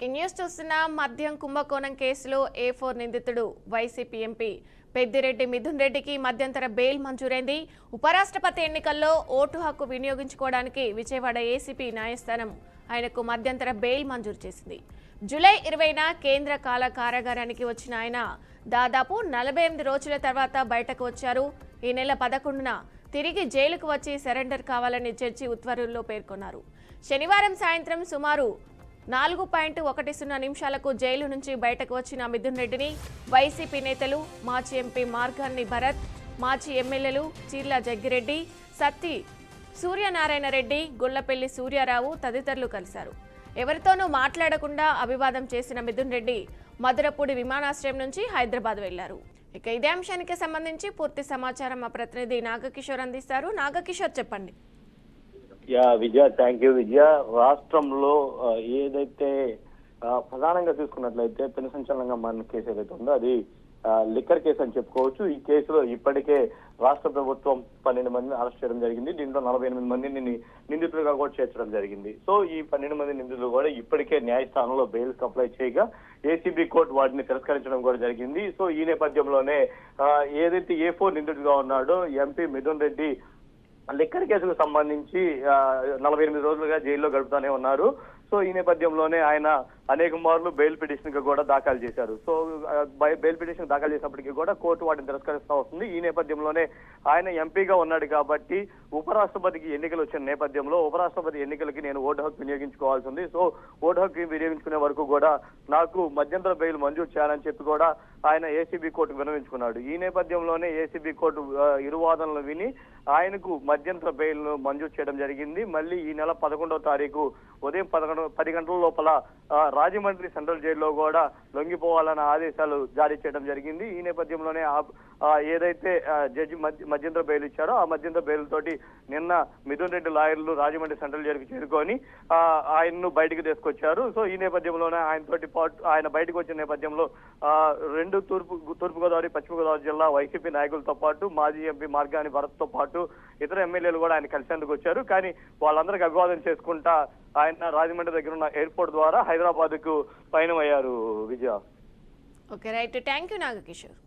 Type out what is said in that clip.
Breaking news చూస్తున్న మద్యం కుంభకోణం కేసులో A4 నిందితుడు వైసీపీ ఎంపీ పెద్దిరెడ్డి మిథున్ రెడ్డికి మధ్యంతర బెయిల్ మంజూరైంది. ఉపరాష్ట్రపతి ఎన్నికల్లో ఓటు హక్కు వినియోగించుకోవడానికి విజయవాడ ఏసీపీ న్యాయస్థానం ఆయనకు మధ్యంతర బెయిల్ మంజూరు చేసింది. జూలై 20న కేంద్ర కారాగారానికి వచ్చిన ఆయన దాదాపు 48 రోజుల తర్వాత బయటకు వచ్చారు. ఈ నెల 11న తిరిగి జైలుకు వచ్చి సరెండర్ కావాలని జడ్జి ఉత్తర్వుల్లో పేర్కొన్నారు. శనివారం సాయంత్రం సుమారు 4.10 నిమిషాలకు జైలు నుంచి బయటకు వచ్చిన మిథున్ రెడ్డిని వైసీపీ నేతలు, మాజీ ఎంపీ మార్గాన్ని భరత్, మాజీ ఎమ్మెల్యేలు చీర్ల జగ్గిరెడ్డి, సత్తి సూర్యనారాయణ రెడ్డి, గుళ్లపల్లి సూర్యారావు తదితరులు కలిశారు. ఎవరితోనూ మాట్లాడకుండా అభివాదం చేసిన మిథున్ రెడ్డి మధురపూడి విమానాశ్రయం నుంచి హైదరాబాద్ వెళ్లారు. ఇక ఇదే అంశానికి సంబంధించి పూర్తి సమాచారం మా ప్రతినిధి నాగకిషోర్ అందిస్తారు. నాగకిషోర్, చెప్పండి. విజయ, థ్యాంక్ యూ విజయ. రాష్ట్రంలో ఏదైతే ప్రధానంగా చూసుకున్నట్లయితే పెను సంచలనంగా మారిన కేసు ఏదైతే ఉందో అది లిక్కర్ కేసు అని చెప్పుకోవచ్చు. ఈ కేసులో ఇప్పటికే రాష్ట్ర ప్రభుత్వం 12 మందిని అరెస్ట్ చేయడం జరిగింది. దీంట్లో 48 మందిని నిందితులుగా కూడా చేర్చడం జరిగింది. సో ఈ 12 మంది నిందితులు కూడా ఇప్పటికే న్యాయస్థానంలో బెయిల్స్ అప్లై చేయగా ఏసీబీ కోర్టు వాటిని తిరస్కరించడం కూడా జరిగింది. సో ఈ నేపథ్యంలోనే ఏదైతే A4 నిందితుడిగా ఉన్నాడో ఎంపీ మిథున్ రెడ్డి లిక్కర్ కేసుకు సంబంధించి 48 రోజులుగా జైల్లో గడుపుతానే ఉన్నారు. సో ఈ నేపథ్యంలోనే ఆయన అనేక మార్లు బెయిల్ పిటిషన్ కూడా దాఖలు చేశారు. సో బెయిల్ పిటిషన్ దాఖలు చేసినప్పటికీ కూడా కోర్టు వాటిని తిరస్కరిస్తూ వస్తుంది. ఈ నేపథ్యంలోనే ఆయన ఎంపీగా ఉన్నాడు కాబట్టి ఉపరాష్ట్రపతికి ఎన్నికలు వచ్చిన నేపథ్యంలో ఉపరాష్ట్రపతి ఎన్నికలకి నేను ఓటు హక్కు వినియోగించుకోవాల్సి ఉంది. సో ఓటు హక్కు వినియోగించుకునే వరకు కూడా నాకు మధ్యంతర బెయిల్ మంజూరు చేయాలని చెప్పి కూడా ఆయన ఏసీబీ కోర్టుకు విన్నవించుకున్నాడు. ఈ నేపథ్యంలోనే ఏసీబీ కోర్టు ఇరు వాదనలు విని ఆయనకు మధ్యంతర బెయిల్ ను మంజూరు చేయడం జరిగింది. మళ్ళీ ఈ నెల 11వ తారీఖు ఉదయం 10 గంటల లోపల రాజమండ్రి సెంట్రల్ జైల్లో కూడా లొంగిపోవాలన్న ఆదేశాలు జారీ చేయడం జరిగింది. ఈ నేపథ్యంలోనే ఏదైతే జడ్జి మధ్యంతర బెయిల్ ఇచ్చారో ఆ మధ్యంతర బెయిల్ తోటి నిన్న మిథున్ రెడ్డి లాయర్లు రాజమండ్రి సెంట్రల్ జైలుకి చేరుకొని ఆయన్ను బయటకు తీసుకొచ్చారు. సో ఈ నేపథ్యంలోనే ఆయనతోటి పాటు ఆయన బయటకు వచ్చిన నేపథ్యంలో 2 తూర్పుగోదావరి, పశ్చిమ గోదావరి జిల్లా వైసీపీ నాయకులతో పాటు మాజీ ఎంపీ మార్గాని భరత్ తో పాటు ఇతర ఎమ్మెల్యేలు కూడా ఆయన కలిసేందుకు వచ్చారు. కానీ వాళ్ళందరికీ అభివాదం చేసుకుంటా ఆయన రాజమండ్రి దగ్గర ఉన్న ఎయిర్పోర్ట్ ద్వారా హైదరాబాద్ కు పయనమయ్యారు. Vijaya. Okay, right. Thank you Nagakishore.